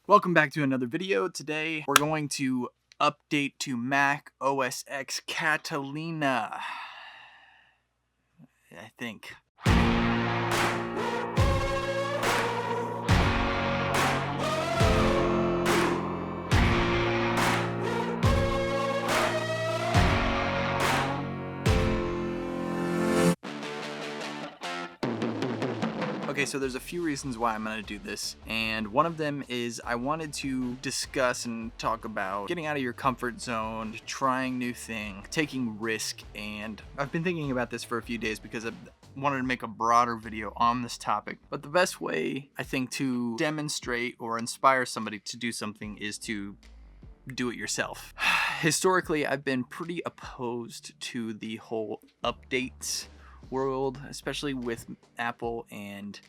Welcome back to another video. Today we're going to update to Mac OS X Catalina, I think. Okay, so there's a few reasons why I'm going to do this, and one of them is I wanted to discuss and talk about getting out of your comfort zone, trying new things, taking risk, and I've been thinking about this for a few days because I wanted to make a broader video on this topic. But the best way, I think, to demonstrate or inspire somebody to do something is to do it yourself. Historically, I've been pretty opposed to the whole updates world, especially with Apple and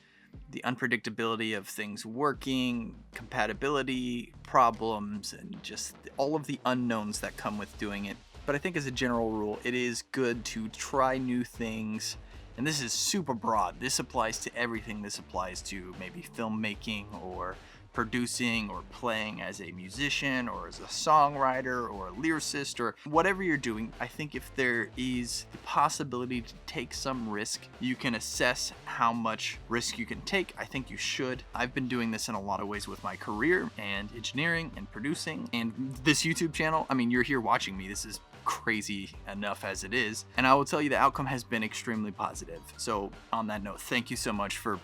the unpredictability of things working, compatibility problems, and just all of the unknowns that come with doing it. But I think as a general rule, it is good to try new things. And this is super broad. This applies to everything. This applies to maybe filmmaking or producing or playing as a musician or as a songwriter or a lyricist or whatever you're doing. I think if there is the possibility to take some risk, you can assess how much risk you can take. I think you should. I've been doing this in a lot of ways with my career and engineering and producing and this YouTube channel. I mean, you're here watching me. This is crazy enough as it is. And I will tell you the outcome has been extremely positive. So on that note, thank you so much for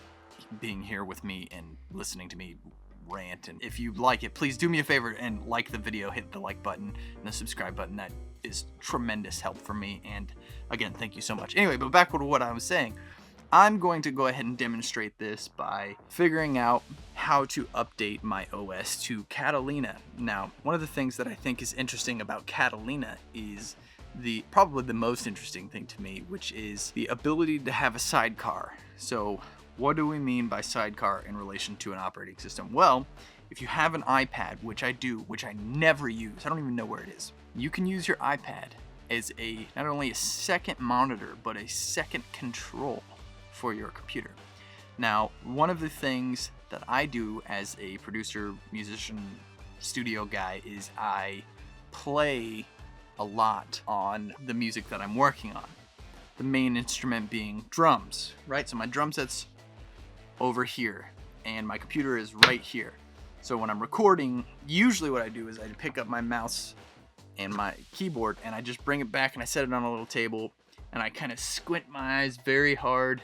being here with me and listening to me rant. And if you like it, please do me a favor and like the video, hit the like button and the subscribe button. That is tremendous help for me. And again, thank you so much. Anyway, but back to what I was saying. I'm going to go ahead and demonstrate this by figuring out how to update my OS to Catalina. Now, one of the things that I think is interesting about Catalina is probably the most interesting thing to me, which is the ability to have a sidecar. So what do we mean by sidecar in relation to an operating system? Well, if you have an iPad, which I do, which I never use, I don't even know where it is, you can use your iPad as not only a second monitor, but a second control for your computer. Now, one of the things that I do as a producer, musician, studio guy is I play a lot on the music that I'm working on. The main instrument being drums, right? So my drum set's over here and my computer is right here. So when I'm recording, usually what I do is I pick up my mouse and my keyboard and I just bring it back and I set it on a little table and I kind of squint my eyes very hard.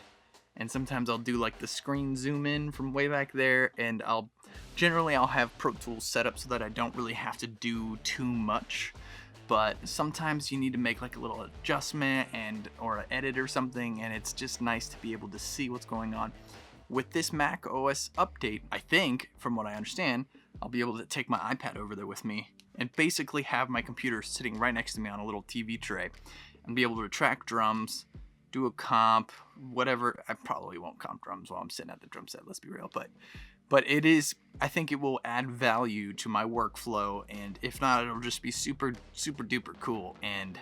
And sometimes I'll do like the screen zoom in from way back there, and I'll have Pro Tools set up so that I don't really have to do too much. But sometimes you need to make like a little adjustment or an edit or something, and it's just nice to be able to see what's going on. With this Mac OS update, I think, from what I understand, I'll be able to take my iPad over there with me and basically have my computer sitting right next to me on a little TV tray and be able to track drums, do a comp, whatever. I probably won't comp drums while I'm sitting at the drum set, let's be real, but it is, I think it will add value to my workflow, and if not, it'll just be super duper cool, and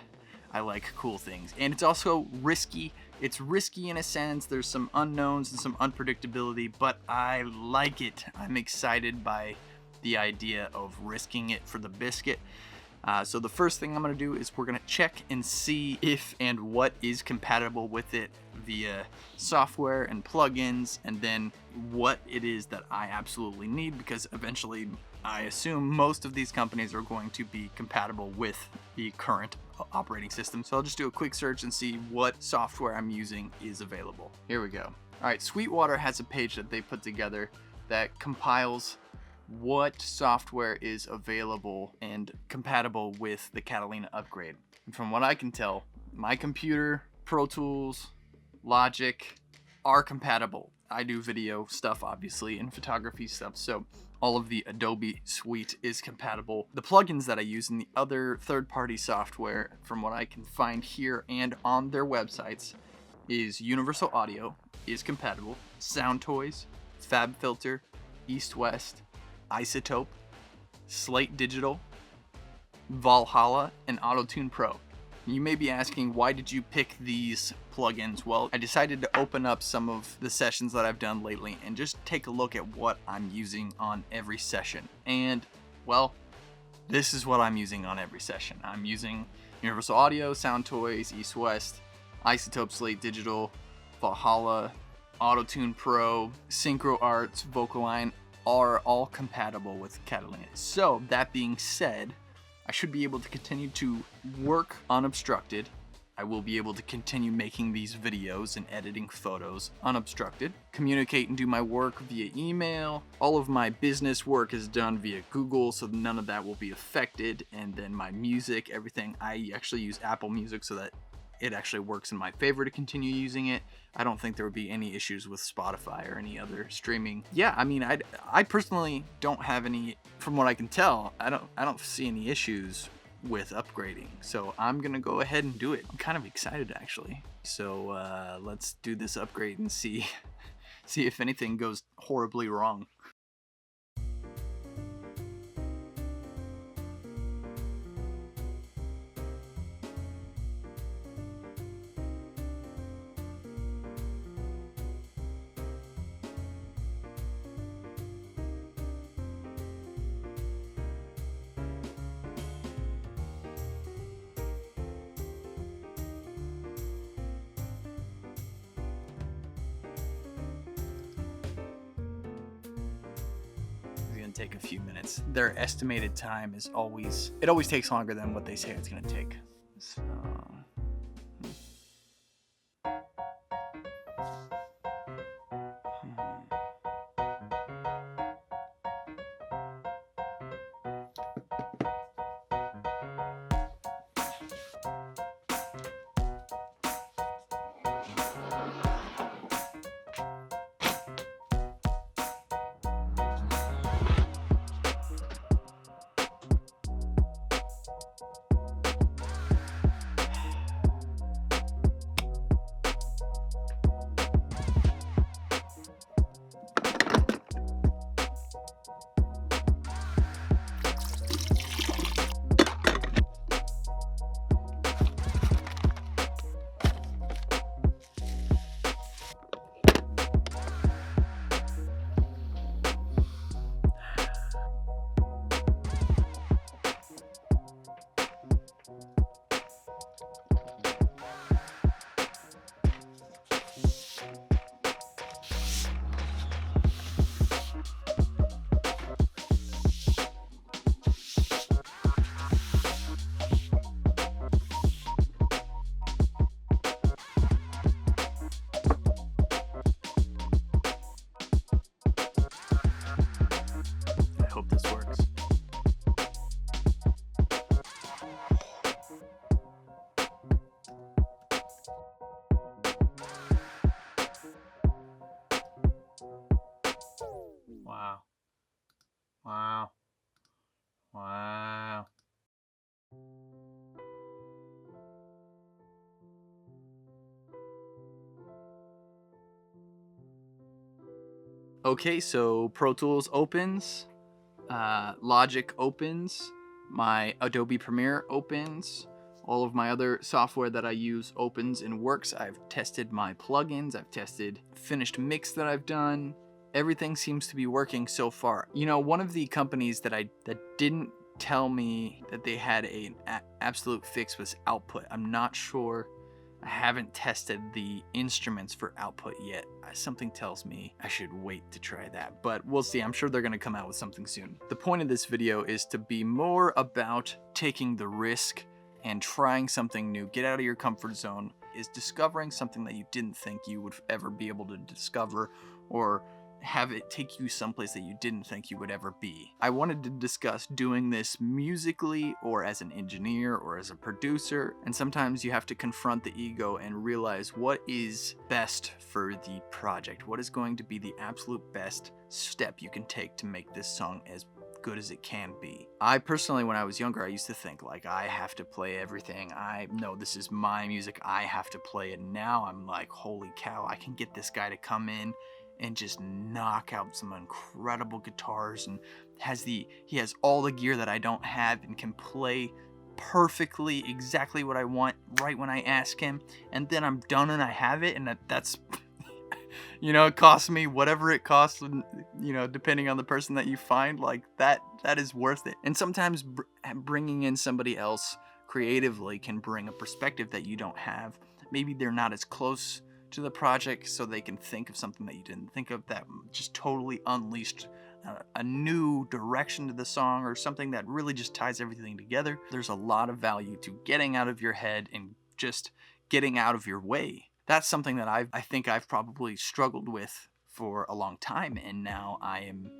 I like cool things. And it's also risky. It's risky in a sense. There's some unknowns and some unpredictability, but I like it. I'm excited by the idea of risking it for the biscuit. So the first thing I'm going to do is we're going to check and see if and what is compatible with it via software and plugins, and then what it is that I absolutely need, because eventually I assume most of these companies are going to be compatible with the current operating system. So I'll just do a quick search and see what software I'm using is available. Here we go. All right, Sweetwater has a page that they put together that compiles what software is available and compatible with the Catalina upgrade. And from what I can tell, my computer, Pro Tools, Logic are compatible. I do video stuff, obviously, and photography stuff, so all of the Adobe suite is compatible. The plugins that I use and the other third-party software, from what I can find here and on their websites, is Universal Audio is compatible, SoundToys, FabFilter, East West, Isotope, Slate Digital, Valhalla, and AutoTune Pro. You may be asking, why did you pick these plugins? Well, I decided to open up some of the sessions that I've done lately and just take a look at what I'm using on every session. And, well, this is what I'm using on every session. I'm using Universal Audio, Sound Toys, East West, Isotope Slate Digital, Valhalla, Auto-Tune Pro, Synchro Arts, Vocaline are all compatible with Catalina. So that being said, I should be able to continue to work unobstructed. I will be able to continue making these videos and editing photos unobstructed, communicate and do my work via email. All of my business work is done via Google, so none of that will be affected. And then my music, everything, I actually use Apple Music so that it actually works in my favor to continue using it. I don't think there would be any issues with Spotify or any other streaming. Yeah, I mean, I personally don't have any, from what I can tell, I don't see any issues with upgrading. So I'm gonna go ahead and do it. I'm kind of excited actually. So let's do this upgrade and see if anything goes horribly wrong. Take a few minutes. Their estimated time is always takes longer than what they say it's gonna take. So hope this works. Wow. Wow. Wow. Okay, so Pro Tools opens, Logic opens, my Adobe Premiere opens, all of my other software that I use opens and works. I've tested my plugins, I've tested finished mix that I've done. Everything seems to be working so far. You know, one of the companies that didn't tell me that they had an absolute fix was output. I'm not sure. I haven't tested the instruments for output yet. Something tells me I should wait to try that, but we'll see. I'm sure they're gonna come out with something soon. The point of this video is to be more about taking the risk and trying something new. Get out of your comfort zone, is discovering something that you didn't think you would ever be able to discover, or have it take you someplace that you didn't think you would ever be. I wanted to discuss doing this musically or as an engineer or as a producer, and sometimes you have to confront the ego and realize what is best for the project, what is going to be the absolute best step you can take to make this song as good as it can be. I personally, when I was younger, I used to think like, I have to play everything. I know this is my music, I have to play it. Now I'm like, holy cow, I can get this guy to come in and just knock out some incredible guitars, and he has all the gear that I don't have and can play perfectly exactly what I want right when I ask him, and then I'm done and I have it, and that's you know, it costs me whatever it costs, you know, depending on the person that you find, like that is worth it. And sometimes bringing in somebody else creatively can bring a perspective that you don't have. Maybe they're not as close to the project, so they can think of something that you didn't think of that just totally unleashed a new direction to the song, or something that really just ties everything together. There's a lot of value to getting out of your head and just getting out of your way. That's something that I think I've probably struggled with for a long time, and now I am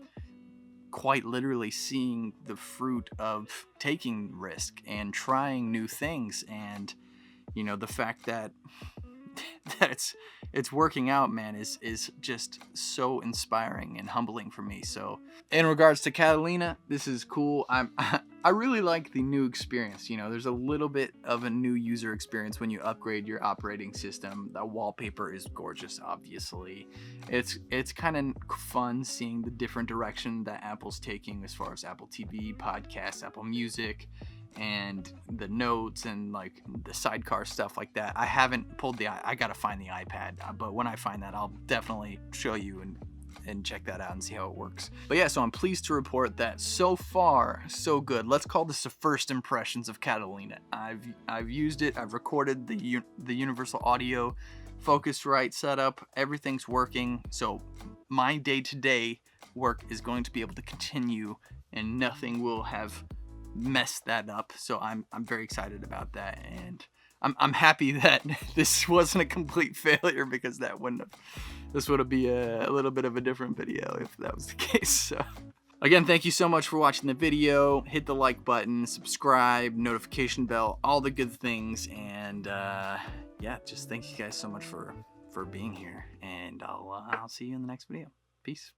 quite literally seeing the fruit of taking risk and trying new things. And you know, the fact that it's working out, man, is just so inspiring and humbling for me. So in regards to Catalina, this is cool. I really like the new experience. You know, there's a little bit of a new user experience when you upgrade your operating system. The wallpaper is gorgeous, obviously. It's kind of fun seeing the different direction that Apple's taking as far as Apple TV, podcasts, Apple Music, and the notes and like the Sidecar stuff like that. I haven't pulled I gotta find the iPad, but when I find that, I'll definitely show you and check that out and see how it works. But yeah, so I'm pleased to report that so far so good. Let's call this the first impressions of Catalina. I've used it. I've recorded the universal audio, Focusrite setup. Everything's working. So my day-to-day work is going to be able to continue, and nothing will have messed that up. So I'm very excited about that, and I'm happy that this wasn't a complete failure, because this would have been a little bit of a different video if that was the case. So again, thank you so much for watching the video. Hit the like button, subscribe, notification bell, all the good things. And yeah, just thank you guys so much for being here, and I'll see you in the next video. Peace.